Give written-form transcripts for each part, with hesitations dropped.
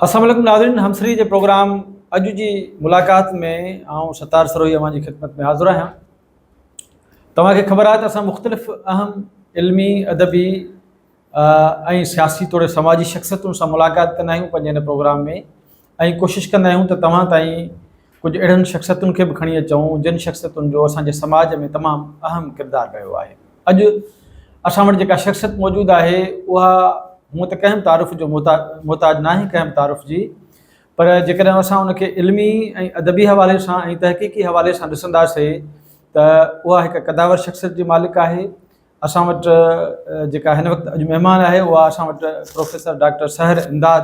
अस्सलाम वालेकुम नाज़रीन, हमसरी जे प्रोग्राम अॼु जी मुलाक़ात में आउं सतार सरोही अवां जी ख़िदमत में हाज़िर आहियां। तव्हांखे ख़बर आहे त असां मुख़्तलिफ़ अहम इल्मी अदबी ऐं सियासी तौर समाजी शख़्सियतुनि सां मुलाक़ात कंदा आहियूं पंहिंजे हिन प्रोग्राम में ऐं कोशिशि कंदा आहियूं त तव्हां ताईं कुझु अहिड़नि शख़्सियतुनि खे बि खणी अचूं जिन शख़्सियतुनि जो असांजे समाज में तमामु अहम किरदारु रहियो आहे। अॼु असां वटि जेका शख़्सियत मौजूदु आहे उहा हूअं त कंहिं तारुफ़ जो मोहताज न आहे कंहिं तारुफ़ जी, पर जेकॾहिं असां उनखे इल्मी ऐं अदबी हवाले सां ऐं तहक़ीक़ी हवाले सां ॾिसंदासीं त उहा हिकु क़दावर शख़्सियत जी मालिक आहे। असां वटि जेका हिन वक़्तु अॼु महिमान आहे उहा असां वटि प्रोफेसर डॉक्टर सहर इमदाद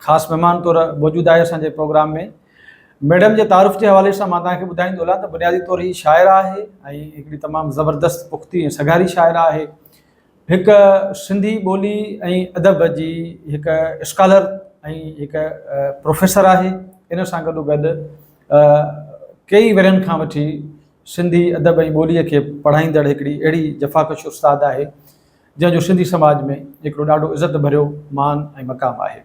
ख़ासि महिमान तौरु मौजूदु आहे असांजे प्रोग्राम में। मैडम जे तारुफ़ जे हवाले सां मां तव्हांखे ॿुधाईंदो हलां त बुनियादी तौरु ही शाइर आहे ऐं हिकिड़ी तमामु ज़बरदस्त पुख़्ती ऐं सघारी शाइर आहे। हिकु सिंधी ॿोली ऐं अदब जी हिकु स्कॉलर ऐं हिकु प्रोफेसर आहे। इन सां गॾोगॾु कई वरियनि खां वठी सिंधी अदब ऐं ॿोलीअ खे पढ़ाईंदड़ हिकिड़ी अहिड़ी जफ़ाकश उस्ताद आहे जंहिंजो सिंधी समाज में हिकिड़ो ॾाढो इज़त भरियो मान ऐं मक़ाम आहे।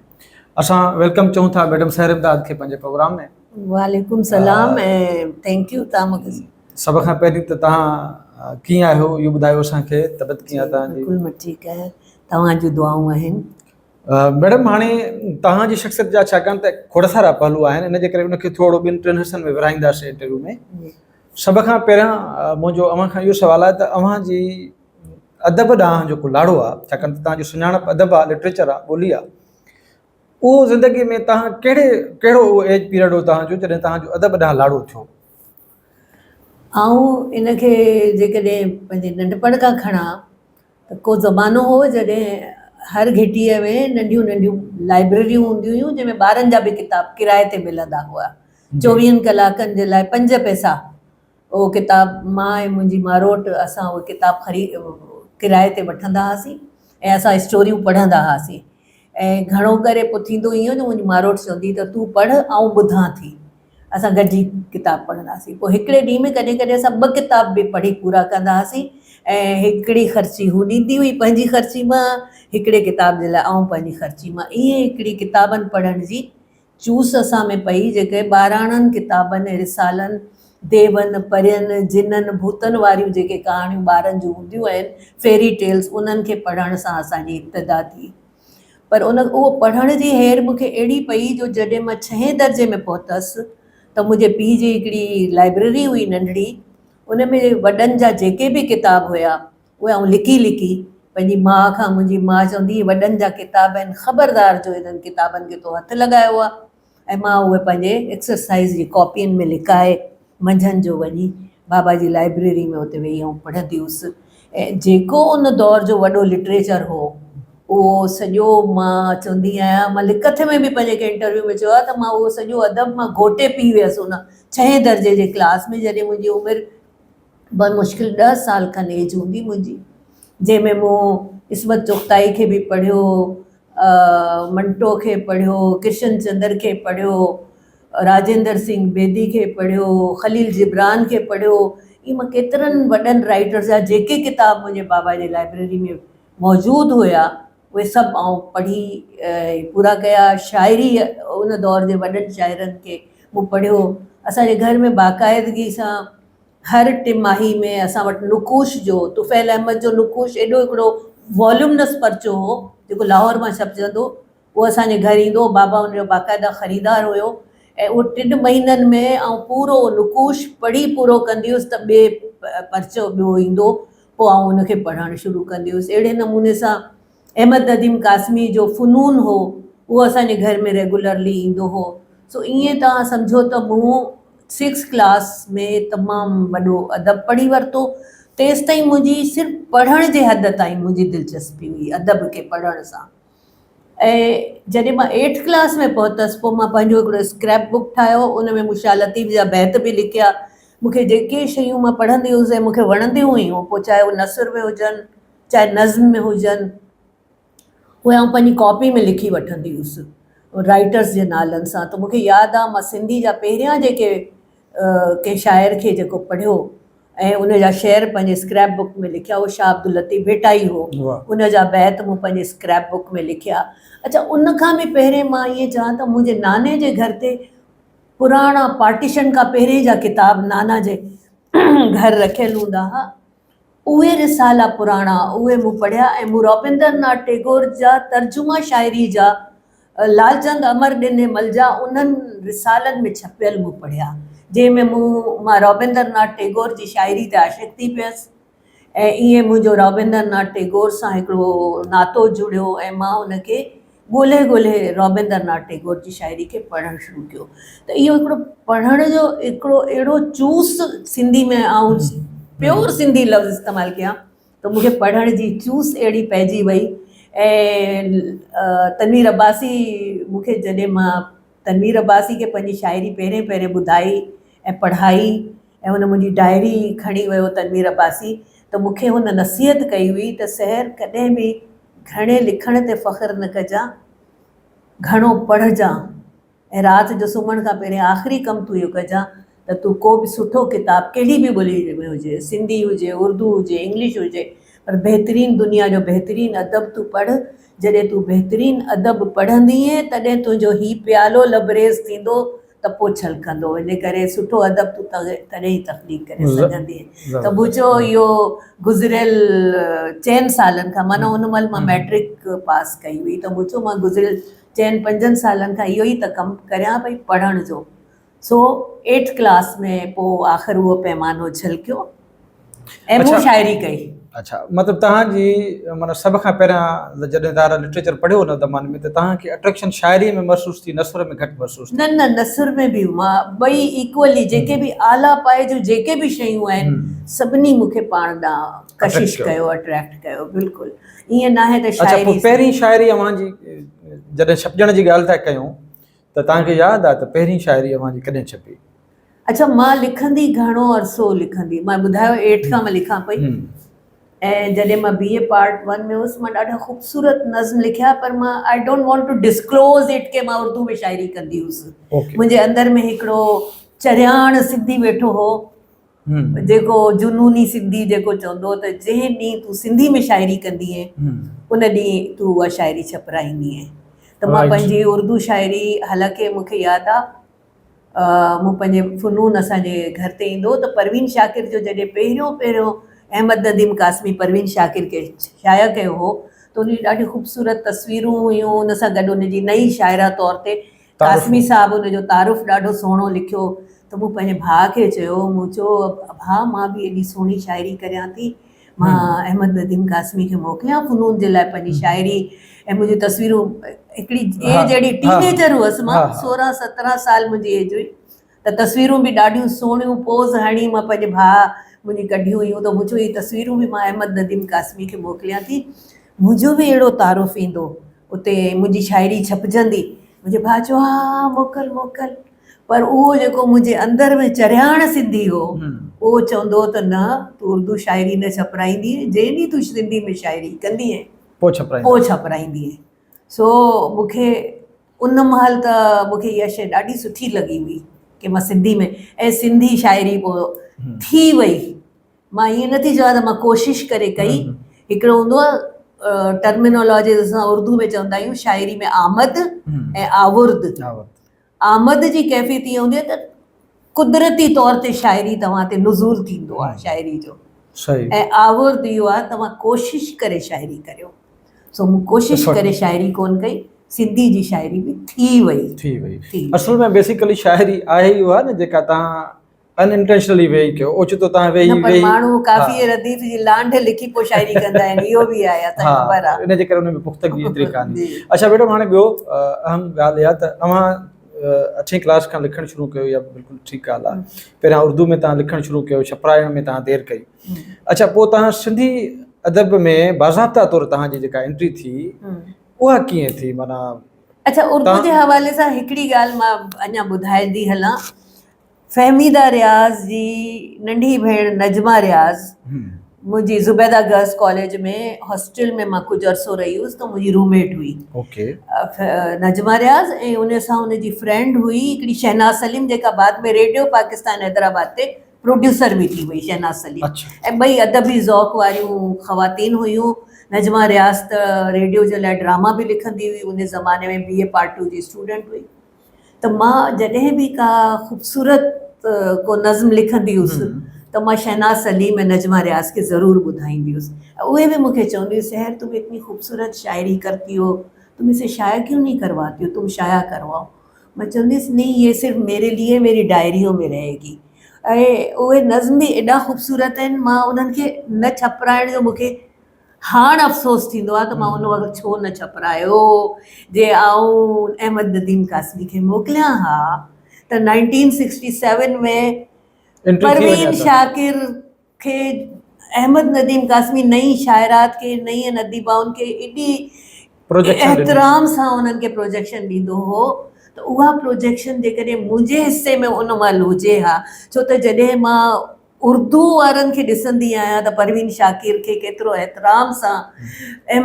असां वेलकम चऊं था मैडम सहर इमदाद खे पंहिंजे प्रोग्राम में। वालेकुम सलाम ऐं थैंक यू। तव्हां मूंखे सभ खां पहिरीं त तव्हां कीअं आहियो इहो ॿुधायो असांखे, तबियत कीअं आहे तव्हांजी? बिल्कुलु मां ठीकु आहियां, तव्हांजूं दुआऊं आहिनि। मैडम हाणे तव्हांजी शख़्सियत जा छाकाणि त खोड़ सारा पहलू आहिनि, इन जे करे उनखे थोरो ॿिनि टिनि हिसनि में विराईंदासीं इंटरव्यू में। सभ खां पहिरियां मुंहिंजो अव्हां खां इहो सुवालु आहे त अव्हांजी अदब ॾांहुं जेको लाड़ो आहे, छाकाणि त तव्हांजो सुञाणप अदब आहे, लिटरेचर आहे, ॿोली आहे, उहो ज़िंदगीअ में तव्हां कहिड़ो उहो एज पीरियड हो तव्हांजो जॾहिं तव्हांजो अदब ॾांहुं लाड़ो थियो? ऐं इनखे जेकॾहिं पंहिंजे नंढपण खां खणा त को ज़मानो हो जॾहिं हर घिटीअ में नंढियूं नंढियूं लाइब्रेरियूं हूंदियूं हुयूं जंहिंमें ॿारनि जा बि किताब किराए ते मिलंदा हुआ। 24 कलाकनि जे लाइ 5 पैसा उहो किताब मां ऐं मुंहिंजी मारोट असां उहो किताब किराए ते वठंदा हुआसीं ऐं असां स्टोरियूं पढ़ंदा हुआसीं। ऐं घणो करे पोइ थींदो ईअं जो मुंहिंजी मारोट चवंदी त तूं पढ़ ऐं ॿुधां थी। असां गॾिजी किताब पढ़ंदासीं। पोइ हिकिड़े ॾींहं में कॾहिं कॾहिं असां 2 किताब बि पढ़ी पूरा कंदा हुआसीं ऐं हिकिड़ी ख़र्ची हू ॾींदी हुई पंहिंजी ख़र्ची मां, हिकिड़े किताब जे लाइ ऐं पंहिंजी ख़र्ची मां। ईअं हिकिड़ी किताबनि पढ़ण जी चूस असां में पई, जेके ॿाराणनि किताबनि रिसालनि देवनि परियनि जिननि भूतनि वारियूं जेके कहाणियूं ॿारनि जूं हूंदियूं आहिनि, फेरी टेल्स, उन्हनि खे पढ़ण सां असांजी इब्तिदा थी। पर उहो पढ़ण जी हेर मूंखे अहिड़ी पई जो जॾहिं मां 6 दर्जे में पहुतसि त मुंहिंजे पीउ जी हिकिड़ी लाइब्रेरी हुई नंढड़ी, उन में वॾनि जा जेके बि किताब हुया उहे आउं लिकी लिकी पंहिंजी माउ खां, मुंहिंजी माउ चवंदी वॾनि जा किताब आहिनि, ख़बरदार जो इन्हनि किताबनि खे तो हथु लॻायो आहे। ऐं मां उहे पंहिंजे एक्सरसाइज़ जी कॉपियुनि में लिकाए मंझंदि जो वञी बाबा जी लाइब्रेरी में उते वेही ऐं पढ़ंदी हुअसि। ऐं जेको उन दौर जो वॾो लिटरेचर हो उहो सॼो मां चवंदी आहियां, मां लिखत में बि पंहिंजे कंहिं इंटरव्यू में चयो आहे त मां उहो सॼो अदब मां घोटे पी वियसि उन 6 दर्जे जे क्लास में, जॾहिं मुंहिंजी उमिरि बमुश्किल 10 साल खनि एज हूंदी मुंहिंजी, जंहिंमें मूं इस्मत चुग़ताई खे बि पढ़ियो, मंटो खे पढ़ियो, किशन चंद्र खे पढ़ियो, राजेंद्र सिंह बेदी खे पढ़ियो, ख़लील जिब्रान खे पढ़ियो। ई मां केतिरनि वॾनि राइटर्स जा जेके किताब मुंहिंजे बाबा जी लाइब्रेरी में मौजूदु हुया उहे सभु आउं पढ़ी पूरा कया। शाइरी उन दौर जे वॾनि शाइरनि खे मूं पढ़ियो। असांजे घर में बाक़ाइदगी सां हर टिमाही में असां वटि नुकूश जो, तुफ़ैल अहमद जो नुकूश एॾो हिकिड़ो वॉल्यूमनस पर्चो हो जेको लाहौर मां छपजंदो, उहो असांजे घर ईंदो। बाबा उनजो बाक़ाइदा ख़रीदार हुयो ऐं उहो 3 महीननि में ऐं पूरो नुकूश पढ़ी पूरो कंदी हुअसि त ॿिए पर्चो ॿियो ईंदो, पोइ आउं उनखे पढ़णु शुरू कंदी हुअसि। अहिड़े नमूने सां अहमद नदीम कासमी जो फ़नून हो उहो असांजे घर में रेगुलरली ईंदो हो। सो ईअं तव्हां सम्झो त मूं 6 क्लास में तमामु वॾो अदब पढ़ी वरितो। तेसि ताईं मुंहिंजी सिर्फ़ु पढ़ण जे हद ताईं मुंहिंजी दिलचस्पी हुई अदब खे पढ़ण सां। ऐं जॾहिं मां 8th क्लास में पहुतसि पोइ मां पंहिंजो हिकिड़ो स्क्रैप बुक ठाहियो, उन में मूं शाह लतीफ़ जा बैत बि लिखिया। मूंखे जेके शयूं मां पढ़ंदी हुअसि ऐं मूंखे वणंदियूं हुयूं, पोइ चाहे उहे नसर में हुजनि चाहे नज़्म में हुजनि, उहे आउं पंहिंजी कॉपी में लिखी वठंदी हुअसि राइटर्स जे नालनि सां। त मूंखे यादि आहे मां सिंधी जा पहिरियां जेके कंहिं शाइर खे जेको पढ़ियो ऐं उन जा शेर पंहिंजे स्क्रैप बुक में लिखिया। उहो शाह अब्दुल लतीफ़ भेटाई हो, वाह। उन जा बैत मूं पंहिंजे स्क्रैप बुक में लिखिया। अच्छा, उन खां बि पहिरें मां ईअं चवां त मुंहिंजे नाने जे घर ते पुराणा पार्टीशन खां पहिरें जा किताब नाना जे घर रखियल हूंदा हुआ, उहे रिसाला पुराणा उहे मूं पढ़िया। ऐं मूं रविंद्रनाथ टैगोर जा तर्जुमा शाइरी जा लालचंद अमर ॾिने मल जा उन्हनि रिसालनि में छपियल मूं पढ़िया, जंहिंमें मां रविंद्रनाथ टैगोर जी शाइरी ते आशिक़ थी पियसि। ऐं ईअं मुंहिंजो रविंद्रनाथ टैगोर सां हिकिड़ो नातो जुड़ियो ऐं मां उनखे ॻोल्हे ॻोल्हे रविंद्रनाथ टैगोर जी शाइरी खे पढ़णु शुरू कयो। त इहो हिकिड़ो पढ़ण जो हिकिड़ो अहिड़ो चूस सिंधी में ऐं प्योर सिंधी लफ़्ज़ इस्तेमालु कयां त मूंखे पढ़ण जी चूस अहिड़ी पइजी वई। ऐं तनवीर अब्बासी मूंखे जॾहिं मां तनवीर अब्बासी खे पंहिंजी शाइरी पहिरें पहिरें ॿुधाई ऐं पढ़ाई ऐं हुन मुंहिंजी डायरी खणी वियो तनवीर अब्बासी, त मूंखे हुन नसीहत कई हुई त सहर कॾहिं बि घणे लिखण ते फ़ख़्रु न कजां, घणो पढ़जां ऐं राति जो सुम्हण खां पहिरें आख़िरी कमु तूं इहो कजां त तूं को बि सुठो किताबु कहिड़ी बि ॿोली में हुजे, सिंधी हुजे, उर्दू हुजे, इंग्लिश हुजे, पर बहितरीनु दुनिया जो बहितरीनु अदब तूं पढ़। जॾहिं तूं बहितरीनु अदब पढ़ंदीअ तॾहिं तुंहिंजो हीउ प्यालो लबरेज़ थींदो त पोइ छलकंदो। इन करे सुठो अदब तूं तॾहिं ई तख़लीक़ करे सघंदीअ। त मुंहिंजो इहो गुज़िरियल 4 सालनि खां, माना उन महिल मां मैट्रिक पास कई हुई, त मुंहिंजो मां गुज़िरियल 4-5 सालनि खां इहो ई त कमु करियां पई पढ़ण जो। सो 8th क्लास में पोइ आख़िर उहो पैमानो झलकियो ऐं मूं शाइरी कई। अच्छा, मतिलबु तव्हांजी माना सभ खां पहिरियां जॾहिं तव्हां लिटरेचर पढ़ियो हुन ज़माने में त तव्हांखे अट्रैक्शन शाइरी में महसूसु थी, नसर में घटि महसूसु थी? न नसर में बि मां ॿई इक्वली, जेके बि आला पाए जूं जेके बि शयूं आहिनि सभिनी मूंखे पाण ॾांहुं कशिश कयो, अट्रैक्ट कयो। बिल्कुलु ईअं न आहे त शाइरी। अच्छा, पहिरीं शाइरी अव्हांजी जॾहिं छपजण जी ॻाल्हि था कयूं त तव्हांखे यादि आहे त पहिरीं शाइरी अव्हांजी कॾहिं छपी? अच्छा, मां लिखंदी घणो अरसो लिखंदी, मां ॿुधायो 8 खां मां लिखां पई। ऐं जॾहिं मां BA पार्ट 1 में हुअसि मां ॾाढा ख़ूबसूरत नज़्म लिखिया, पर मां I don't want to disclose it के मां उर्दू में शाइरी कंदी हुअसि। मुंहिंजे अंदरि में हिकिड़ो चरियाण सिंधी वेठो हो, जेको जुनूनी सिंधी जेको चवंदो त जंहिं ॾींहुं तूं सिंधी में शाइरी कंदीअ उन ॾींहुं तूं उहा शाइरी छपराईंदीअ। त मां पंहिंजी उर्दू शाइरी, हालांकि मूंखे यादि आहे मूं पंहिंजे फ़ुनून असांजे घर ते ईंदो त परवीन शाकिर जो जॾहिं पहिरियों अहमद नदीम कासमी परवीन शाकिर खे शाया कयो हो त उन जी ॾाढी ख़ूबसूरत तस्वीरूं हुयूं, उन सां गॾु उनजी नई शाइरा तौर ते कासमी साहब उनजो तारुफ़ ॾाढो सुहिणो लिखियो। त मूं पंहिंजे भाउ खे चयो, मूं चयो भाउ मां बि एॾी सुहिणी शाइरी करियां थी, मां अहमद नदीम कासमी खे मोकिलियां फ़ुनून जे लाइ पंहिंजी शाइरी ऐं मुंहिंजी तस्वीरूं। हिकिड़ी एज अहिड़ी टीनेजर हुअसि मां, 16-17 साल मुंहिंजी एज हुई, त तस्वीरूं बि ॾाढियूं सुहिणियूं पोज़ हणी मां पंहिंजे भाउ मुंहिंजी कढियूं हुयूं। त मुंहिंजो इहे तस्वीरूं बि मां अहमद नदीम कासमी खे मोकिलियां थी, मुंहिंजो बि अहिड़ो तारुफ़ ईंदो, उते मुंहिंजी शाइरी छपजंदी। मुंहिंजे भाउ चयो हा मोकिल मोकिल, पर उहो जेको मुंहिंजे अंदरि में चरियाण सिंधी हो उहो चवंदो त न तूं उर्दू शाइरी न छपराईंदीअ, जंहिं ॾींहुं तूं सिंधी में शाइरी कंदीअ पोइ छपराईंदीअ। सो मूंखे उन महिल त मूंखे इहा शइ ॾाढी सुठी लॻी हुई कि मां सिंधी में, ऐं सिंधी शाइरी पोइ थी वई। मां ईअं नथी चवां त मां कोशिशि करे कई, हिकिड़ो हूंदो आहे टर्मिनोलॉजी असां उर्दू में चवंदा आहियूं शाइरी में आमद ऐं आवुर्द। आमद जी कैफ़ियत ईअं हूंदी आहे त कुदरती तौर ते शाइरी तव्हां ते नुज़ूल थींदो आहे शाइरी जो, ऐं आवुर्द इहो आहे तव्हां कोशिशि करे शाइरी करियो। सो मूं कोशिशि करे शाइरी कोन कई, सिंधी जी शाइरी बि थी वई। असल में बेसिकली शाइरी आहे इहो आहे न जेका तव्हां अनइंटेंशनली वेही कयो, ओचितो तव्हां वेही माण्हू काफ़ी रदीफ़ जी लांढ लिखी पोइ शाइरी कंदा आहिनि, इहो बि आहे असांखे ख़बर आहे, इन जे करे उन में पुख़्तगी एतिरी कान्हे। अच्छा मैडम, हाणे ॿियो अहम ॻाल्हि इहा त तव्हां 8वीं क्लास खां लिखणु शुरू कयो, या बिल्कुलु ठीकु ॻाल्हि आहे, पहिरियां उर्दू में तव्हां लिखणु शुरू कयो, छपराइण में तव्हां देरि कई। अच्छा, पोइ तव्हां सिंधी अदब में बाज़ाब्ता तौरु तव्हांजी जेका एंट्री थी उहा कीअं थी? माना अच्छा, उर्दू जे हवाले सां हिकिड़ी ॻाल्हि मां अञा ॿुधाईंदी हलां। फ़हमीदा रियाज़ जी नंढी भेण नजमा रियाज़ मुंहिंजी ज़ुबैदा गर्ल्स कॉलेज में हॉस्टल में मां कुझु अरसो रही हुअसि, त मुंहिंजी रूममेट हुई नजमा रियाज़, ऐं उन सां उनजी फ्रेंड हुई हिकिड़ी शहनाज सलीम, जेका बाद में रेडियो पाकिस्तान हैदराबाद ते प्रोड्यूसर बि थी वई शहनाज सलीम। अच्छा। ऐं ॿई अदबी ज़ौक़ वारियूं ख़वातीन हुयूं। नजमा रियाज़ त रेडियो जे लाइ ड्रामा बि लिखंदी हुई, उन ज़माने में BA पार्ट 2 जी स्टूडेंट हुई। त मां जॾहिं बि का ख़ूबसूरत को नज़्म लिखंदी हुअसि तो मां शहनाज सलीम ऐं नजमा रियाज़ के ज़रूर ॿुधाईंदी हुअसि। उहे भी मुझे चवंदी हुई, सहर तुम इतनी खूबसूरत शायरी करती हो, तुम इसे शाया क्यों नहीं करवाती हो, तुम शाया करवाओ। मैं चवंदी हुअसि नहीं, ये सिर्फ मेरे लिए मेरी डायरियों में रहेगी। ऐं उहे नज़्म भी एॾा ख़ूबसूरत आहिनि, मां उन्हनि खे न छपराइण जो मूंखे हाणे अफ़सोस थींदो आहे त मां उन वक़्तु छो न छपरायो। जे आऊं अहमद नदीम कासमी खे मोकिलियां हा त 1967 में परवीन शाकिर खे अहमद नदीम कासमी नई शायरात के नई अदीबाउनि खे एॾी एहतराम सां उन्हनि खे प्रोजेक्शन ॾींदो हो। त उहा प्रोजेक्शन जेकॾहिं मुंहिंजे हिसे में उन महिल हुजे हा, छो त जॾहिं मां उर्दू वारनि खे ॾिसंदी आहियां त परवीन शाकिर खे केतिरो एहतराम सां, ऐं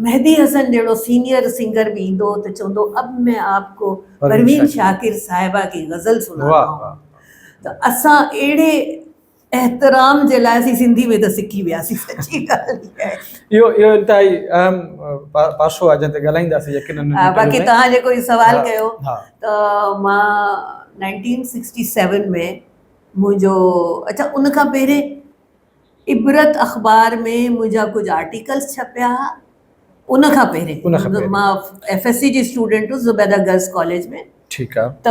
मेहदी हसन जहिड़ो सीनियर सिंगर बि ईंदो त चवंदो अब मैं आपको परवीन शाकिर साहिबा की गज़ल सुनाता हूं। त असां अहिड़े एहतराम जे लाइ असीं सिंधी में त सिखी वियासीं, सची ॻाल्हि आहे। इहो इंतहाई अहम पासो आहे जंहिं ते ॻाल्हाईंदासीं यकीनन। बाक़ी तव्हां जेको इहो सवाल कयो त मां 1967 में मुंहिंजो, अच्छा उन खां पहिरें इबरत अख़बार में मुंहिंजा कुझु आर्टिकल्स छपिया। उन खां पहिरें मां FSC जी स्टूडेंट हुअसि ज़ुबैदा गर्ल्स कॉलेज में। ठीकु आहे। त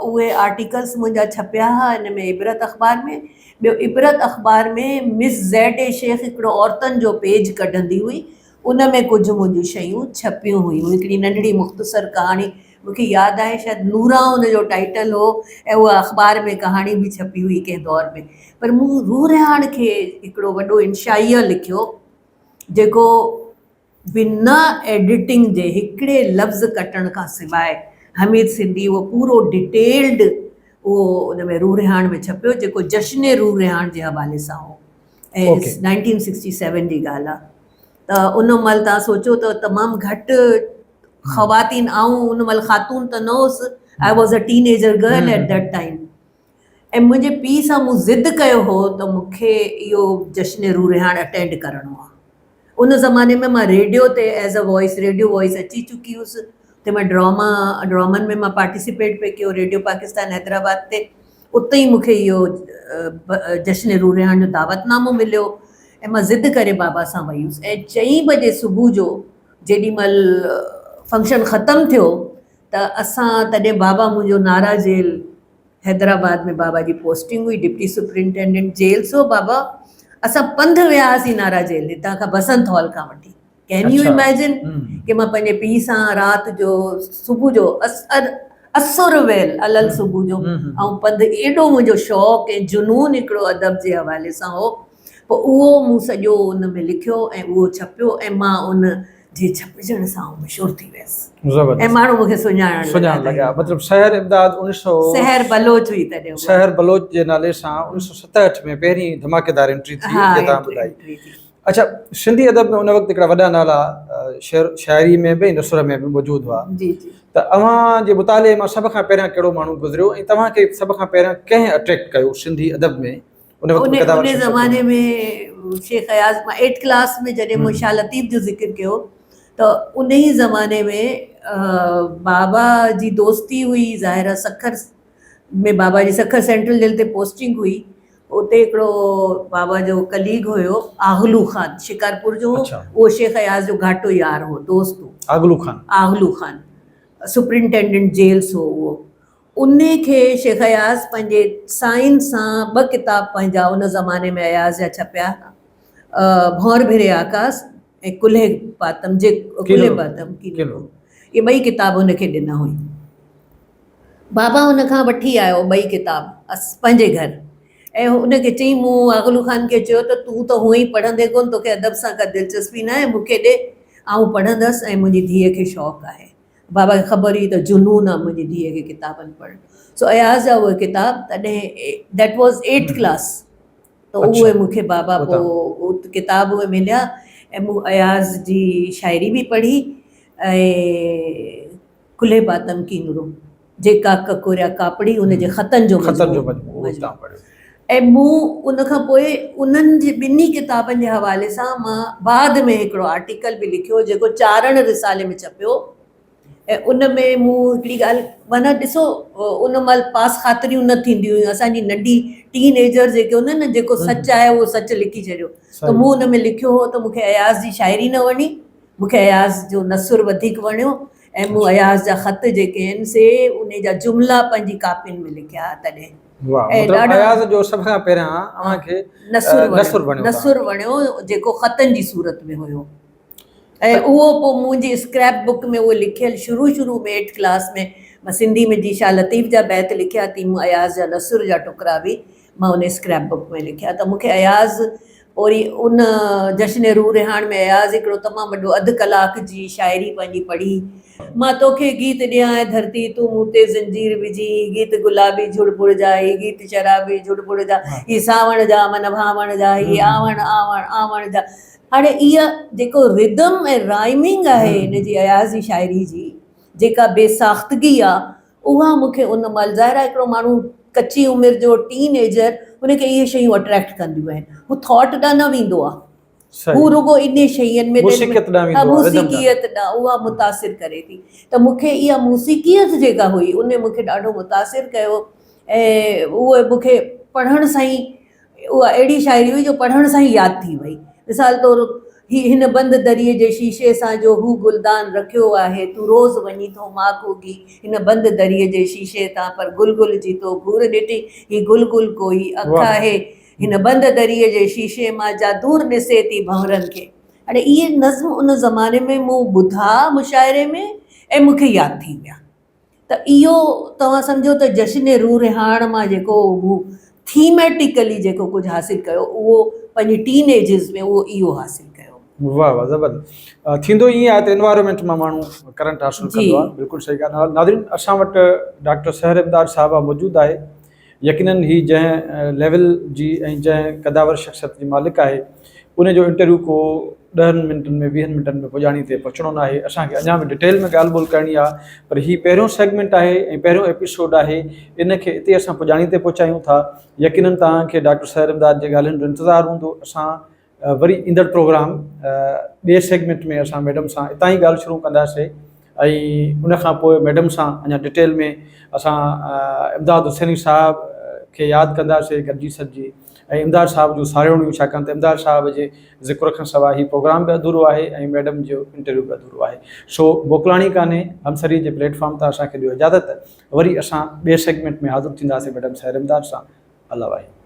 उहे आर्टिकल्स मुंहिंजा छपिया हुआ हिन में इबरत अख़बार में। ॿियो इबरत अख़बार में मिस ज़ैड शेख हिकिड़ो औरतुनि जो पेज कढंदी हुई, उन में कुझु मुंहिंजियूं शयूं छपियूं हुयूं। हिकिड़ी नंढड़ी मुख़्तसर कहाणी मूंखे यादि आहे, शायदि नूरा हुनजो टाइटल हो, ऐं उहा अख़बार में कहाणी बि छपी हुई कंहिं दौर में। पर मूं रूह रिहाण खे हिकिड़ो वॾो इंशाइया लिखियो जेको बिना एडिटिंग जे हिकिड़े लफ़्ज़ कटण खां सवाइ हमीद सिंधी उहो पूरो डिटेल्ड उहो उन में रूह रिहाण में छपियो, जेको जश्न रूह रिहाण जे हवाले सां हो, ऐं 1967 जी ॻाल्हि आहे। त उन महिल तव्हां सोचो त तमामु घटि ख़वातीन, आऊं उन महिल ख़ातून त न हुअसि, I was a teenager girl at that time. ऐं मुंहिंजे पीउ सां मूं ज़िद कयो हो त मूंखे इहो जश्न रूह रिहाण अटेंड करिणो आहे। उन ज़माने में मां रेडियो ते as a voice, radio voice अची चुकी हुअसि, त मां ड्रामनि में मां पार्टिसिपेट पे कयो रेडियो पाकिस्तान हैदराबाद ते। उते ई मूंखे इहो जश्न रूह रिहाण जो दावतनामो मिलियो ऐं मां ज़िद करे बाबा सां वई हुअसि। ऐं 4 बजे सुबुह जो जेॾीमहिल फंक्शन ख़तमु थियो त असां, तॾहिं बाबा मुंहिंजो नारा जेल हैदराबाद में बाबा जी पोस्टिंग हुई, डिप्टी सुपरिंटेंडेंट जेल्स हो बाबा। असां पंधु वियासीं नारा जेल, हितां खां बसंत हॉल खां वठी। कैन यू इमेजिन कि मां पंहिंजे पीउ सां राति जो सुबुह जो असुर वेल अलल सुबुह जो ऐं पंधु, एॾो मुंहिंजो शौक़ु ऐं जुनून हिकिड़ो अदब जे हवाले सां हो। पोइ उहो मूं सॼो उन में लिखियो ऐं उहो छपियो, ऐं मां उन जे छपजण सां मशहूरु थी वियसि ऐं माण्हू मूंखे सुञाणण लॻा। मतिलबु सहर इमदाद 1900 सहर बलोच हुई तॾहिं, सहर बलोच जे नाले सां 1967 में पहिरीं धमाकेदार एंट्री थी तव्हां ॿुधाई। अच्छा, सिंधी अदब में उन वक़्तु हिकिड़ा वॾा नाला शाइरी में बि नसर में बि मौजूदु हुआ। जी जी। त अव्हां जे मुताले मां सभ खां पहिरियां कहिड़ो माण्हू गुज़रियो ऐं तव्हांखे सभ खां पहिरियां कंहिं अट्रैक्ट कयो सिंधी अदब में? उन ज़माने में शेख अयाज़, मां 8th क्लास में जॾहिं मूं शाह लतीफ़ जो ज़िक्र कयो त उन ई ज़माने में बाबा जी दोस्ती हुई। ज़ाहिर सखर में बाबा जी सखर सेंट्रल जेल ते पोस्टिंग हुई, उते हिकिड़ो बाबा जो कलीग हुयो आगलू ख़ान, शिकारपुर जो। उहो शेख अयाज़ जो घाटो यार हो, दोस्त हो। आगलू ख़ान सुपरिंटेंडेंट जेल्स हो उहो। उन खे शेख अयाज़ पंहिंजे साइन सां 2 किताब पंहिंजा उन ज़माने में अयाज़ जा छपिया, भौर भिरे आकाश ऐं कुल्हे पातम जे कुल्हे पातम किलो। ये 2 किताब उनखे ॾिना हुई। बाबा हुन खां वठी आयो 2 किताब पंहिंजे घर, ऐं उनखे चई, मूं आगलू ख़ान खे चयो त तूं त हूअं ई पढ़ंदे कोन, तोखे अदब सां का दिलचस्पी न आहे, मूंखे ॾे, आउं पढ़ंदसि ऐं मुंहिंजी धीअ खे शौक़ु आहे। बाबा खे ख़बर हुई त जुनून आहे मुंहिंजी धीअ खे किताबनि पढ़णु। सो अयाज़ जा उहे किताब, तॾहिं दैट वॉज़ 8th क्लास, त उहे मूंखे बाबा पोइ किताब उहे मिलिया ऐं मूं अयाज़ जी शाइरी बि पढ़ी ऐं कुल्हे पातम की नूरो, जेका ककोरिया कापड़ी, उनजे ख़तनि जो मजमूओ। ऐं मूं उन खां पोइ उन्हनि जे ॿिन्ही किताबनि जे हवाले सां मां बाद में हिकिड़ो आर्टिकल बि लिखियो जेको चारण रिसाले में छपियो। ऐं उन में मूं हिकिड़ी ॻाल्हि माना ॾिसो उन महिल पास ख़ातिरियूं न थींदियूं हुयूं, असांजी नंढी टीनेजर जेके हूंदा आहिनि न, जेको सच आहे उहो सच लिखी छॾियो। त मूं उन में लिखियो हो त मूंखे अयाज़ जी शाइरी न वणी, मूंखे अयाज़ जो नसुर वधीक वणियो ऐं मूं अयाज़ जा ख़त जेके आहिनि से उन जा जुमिला पंहिंजी कापियुनि में लिखिया तॾहिं। ऐं ॾाढा अयाज़ जो सभ खां पहिरियां अव्हांखे नसुर वणियो जेको ख़तनि जी सूरत में हुयो। ऐं उहो पोइ मुंहिंजी स्क्रैप बुक में उहो लिखियलु शुरू में 8th क्लास में मां सिंधी में जीशा लतीफ़ जा बैत लिखिया थी, मूं अयाज़ जा नसुर जा टुकड़ा बि मां उन स्क्रैप बुक में लिखिया। त मूंखे अयाज़ वरी उन जश्न रूह रिहाण में अयाज़ हिकिड़ो तमामु वॾो अधु कलाक जी शाइरी पंहिंजी पढ़ी। मां तोखे गीत ॾियां ऐं धरती तूं मूं ते ज़ंजीर विझी, गीत गुलाबी झुड़बुड़ जा, ही गीत शराबी झुड़बुड़ जा, ही सावण जा मन भावण जा, ही आवण आवण आवण जा। हाणे इहा जेको रिदम ऐं राइमिंग आहे हिन जी अयाज़ जी शाइरी जी, जेका बेसाख़्तगी आहे, उहा मूंखे उन महिल ज़ाहिर आहे हिकिड़ो माण्हू कची उमिरि जो टीनेजर उनखे इहे शयूं अट्रैक्ट कंदियूं आहिनि, हू थॉट ॾांहुं न वेंदो आहे, हू रुगो इन शयुनि में मूसीक़ियत ॾांहुं उहा मुतासिर करे थी। त मूंखे इहा मूसीक़ियत जेका हुई उन मूंखे ॾाढो मुतासिर कयो ऐं उहे मूंखे पढ़ण सां ई उहा अहिड़ी शाइरी हुई जो पढ़ण सां ई यादि थी वई। मिसाल तौरु हिन बंदि दरीअ जे शीशे सां जो हू गुलदान रखियो आहे, तूं रोज़ वञी थो माखोगी हिन बंदि दरीअ जे शीशे तां, पर गुल गुल जी तो घूर ॾिठी ही गुल गुल कोई अख आहे, हिन बंदि दरीअ जे शीशे मां जा दूर ॾिसे थी भंवरनि खे। हाणे इहे नज़्म उन ज़माने में मूं ॿुधा मुशाइरे में ऐं मूंखे यादि थी विया। त इहो तव्हां सम्झो त जश्न रूह रिहाण मां जेको हू थीमेटिकली जेको कुझु हासिलु कयो उहो पंहिंजी टीनेजिस में उहो इहो हासिलु कयो। वाह वाह ज़बरदस्त। थींदो ईअं आहे त एनवायरमेंट मां माण्हू करंट हासिलु कंदो आहे, बिल्कुलु सही ॻाल्हि आहे। नाज़रीन, असां वटि डॉक्टर सहर इमदाद साहिबा मौजूदु आहे। यकीनन ही जंहिं लेवल जी ऐं जंहिं क़दावर शख़्सियत जी मालिक आहे, उन जो इंटरव्यू को 10 मिंटनि में 20 मिंटनि में पुॼाणी ते पहुचणो न आहे। असांखे अञा बि डिटेल में ॻाल्हि ॿोल करणी आहे, पर ही पहिरियों सेगमेंट आहे ऐं पहिरियों एपिसोड आहे, इनखे हिते असां पुॼाणी ते पहुचायूं था। यकीनन तव्हांखे डॉक्टर सहर इमदाद जे ॻाल्हियुनि जो इंतज़ारु हूंदो। असां वरी ईंदड़ प्रोग्राम ॿिए सेगमेंट में असां मैडम सां हितां ई ॻाल्हि शुरू कंदासीं ऐं उन खां पोइ मैडम सां अञा डिटेल में असां इमदाद हुसैनी साहब खे यादि कंदासीं गॾिजी सॼी, ऐं इमदाद साहब जूं सारियूं, छाकाणि त इमदाद साहब जे ज़िक्र खां सवाइ ही प्रोग्राम बि अधूरो आहे ऐं मैडम जो इंटरव्यू बि अधूरो आहे। सो मोकिलाणी कान्हे, हमसरी जे प्लेटफॉर्म तां असांखे ॾियो इजाज़त। वरी असां ॿिए सेगमेंट में हाज़िर थींदासीं मैडम सहर इमदाद सां। अल्लाह वाहे।